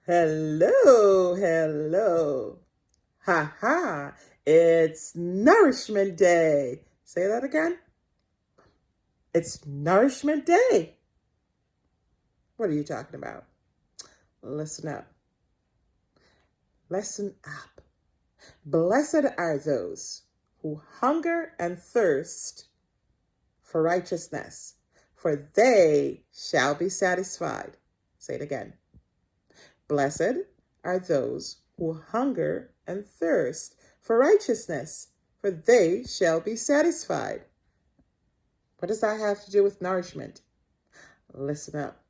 Hello, hello. Ha ha. It's Nourishment Day. Say that again. It's Nourishment Day. What are you talking about? Listen up. Listen up. Blessed are those who hunger and thirst for righteousness, for they shall be satisfied. Say it again. Blessed are those who hunger and thirst for righteousness, for they shall be satisfied. What does that have to do with nourishment? Listen up.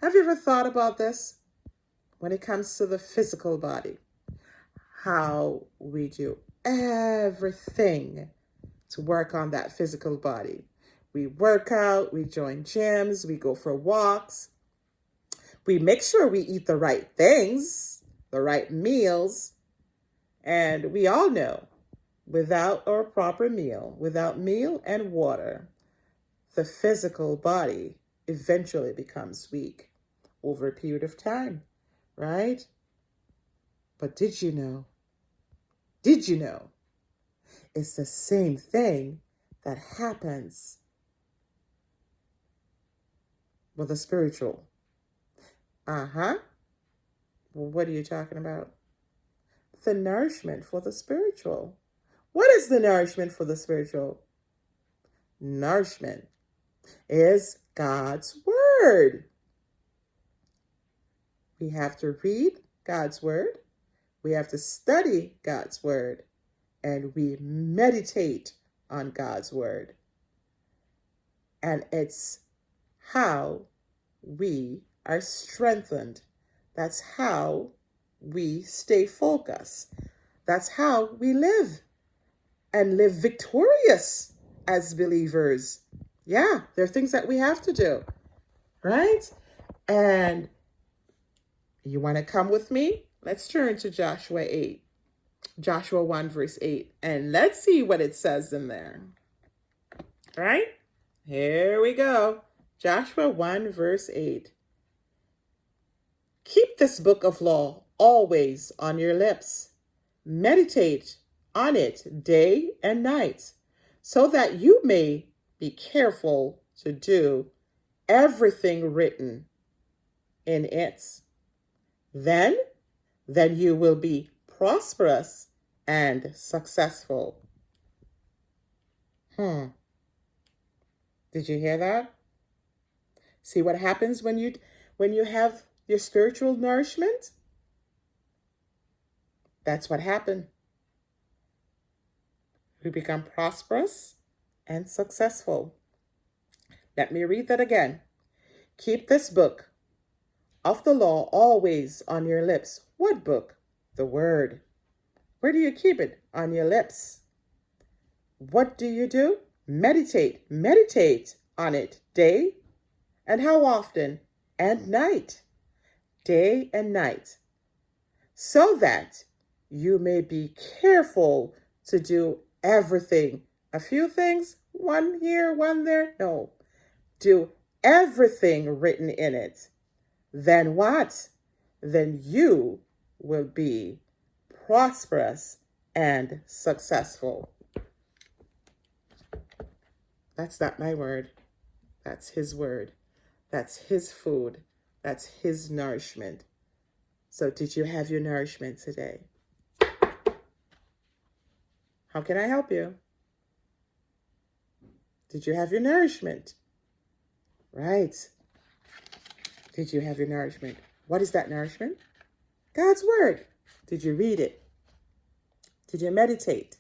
Have you ever thought about this when it comes to the physical body? How we do everything to work on that physical body. We work out, we join gyms, we go for walks. We make sure we eat the right things, the right meals, and we all know without our proper meal, without meal and water, the physical body eventually becomes weak over a period of time, right? But did you know? It's the same thing that happens with the spiritual. Well, what are you talking about? The nourishment for the spiritual. What is the nourishment for the spiritual? Nourishment is God's word. We have to read God's word. We have to study God's word. And we meditate on God's word. And it's how we are strengthened. That's how we stay focused. That's how we live and live victorious as believers. Yeah, there are things that we have to do, right? And you want to come with me? Let's turn to Joshua 8. Joshua 1 verse 8. And let's see what it says in there. All right? Here we go. Joshua 1 verse 8. Keep this book of law always on your lips. Meditate on it day and night, so that you may be careful to do everything written in it. Then you will be prosperous and successful. Did you hear that? See what happens when you have your spiritual nourishment? That's what happened. We become prosperous and successful. Let me read that again. Keep this book of the law always on your lips. What book? The word. Where do you keep it? On your lips. What do you do? Meditate. Meditate on it day and how often? And night. Day and night. So that you may be careful to do everything. A few things, one here, one there. No. Do everything written in it. Then what? Then you will be prosperous and successful. That's not my word. That's his word. That's his food. That's his nourishment. So did you have your nourishment today? How can I help you? Did you have your nourishment? Right. Did you have your nourishment? What is that nourishment? God's word. Did you read it? Did you meditate?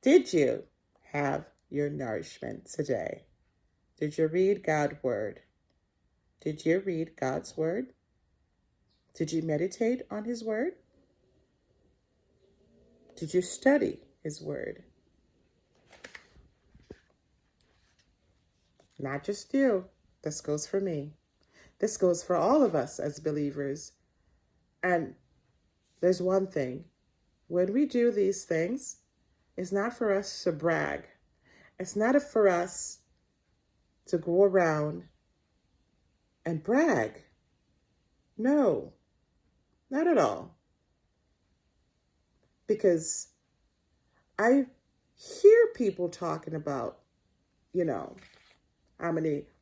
Did you have your nourishment today? Did you read God's word? Did you read God's word? Did you meditate on his word? Did you study his word? Not just you. This goes for me. This goes for all of us as believers. And there's one thing. When we do these things, it's not for us to brag. It's not for us to go around and brag. No, not at all. Because I hear people talking about,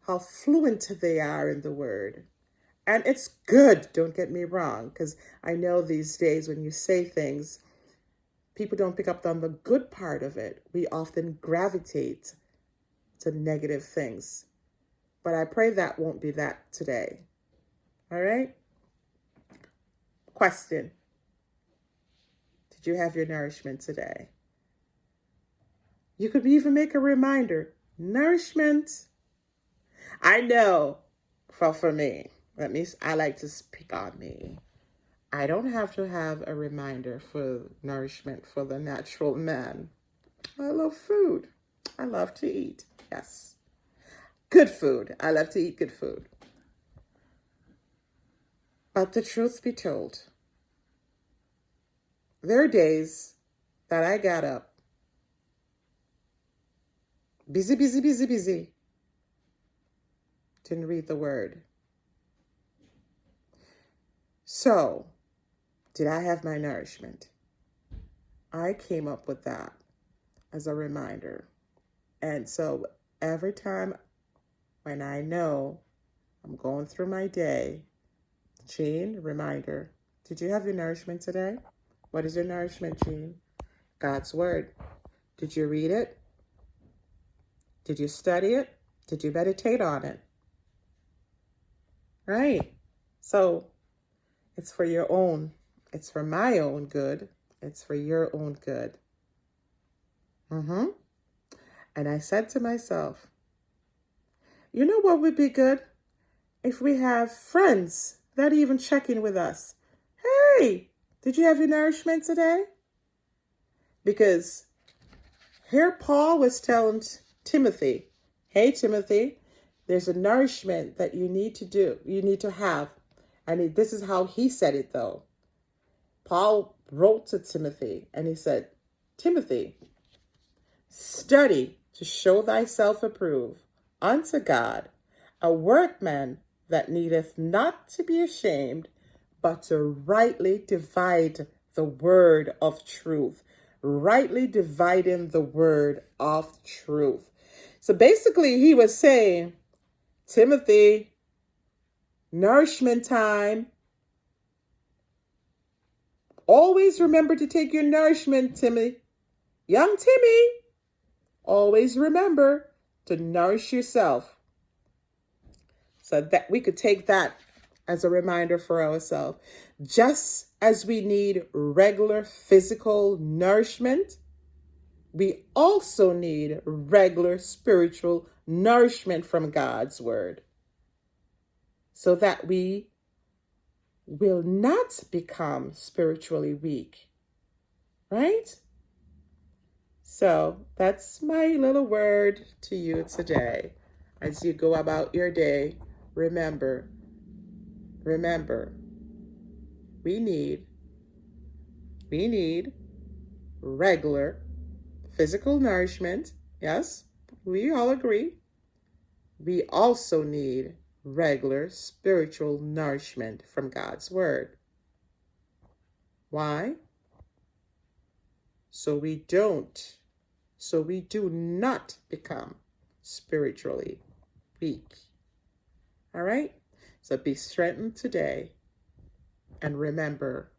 how fluent they are in the word. And it's good, don't get me wrong, because I know these days when you say things, people don't pick up on the good part of it. We often gravitate to negative things. But I pray that won't be that today. All right? Question. Did you have your nourishment today? You could even make a reminder. Nourishment. I know, for me, I like to speak on me. I don't have to have a reminder for nourishment for the natural man. I love food. I love to eat. Yes. Good food. I love to eat good food. But the truth be told, there are days that I got up busy, didn't read the word. So, did I have my nourishment? I came up with that as a reminder. And so every time when I know I'm going through my day, Jean, reminder, did you have your nourishment today? What is your nourishment, Jean? God's word. Did you read it? Did you study it? Did you meditate on it? Right. So it's for your own. It's for my own good. It's for your own good. And I said to myself, you know what would be good? If we have friends that even check in with us. Hey, did you have your nourishment today? Because here Paul was telling Timothy, hey, Timothy, there's a nourishment that you need to do. You need to have. And this is how he said it, though. Paul wrote to Timothy, and he said, Timothy, study to show thyself approved unto God, a workman that needeth not to be ashamed, but to rightly divide the word of truth. Rightly dividing the word of truth. So basically, he was saying, Timothy, nourishment time. Always remember to take your nourishment, Timmy. Young Timmy, always remember to nourish yourself. So that we could take that as a reminder for ourselves. Just as we need regular physical nourishment, we also need regular spiritual nourishment from God's word, so that we will not become spiritually weak, right? So that's my little word to you today. As you go about your day, remember, we need regular physical nourishment. Yes, we all agree. We also need regular spiritual nourishment from God's word. Why? So we do not become spiritually weak. All right? So be strengthened today. And remember,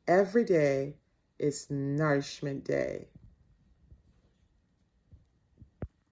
every day is Nourishment Day.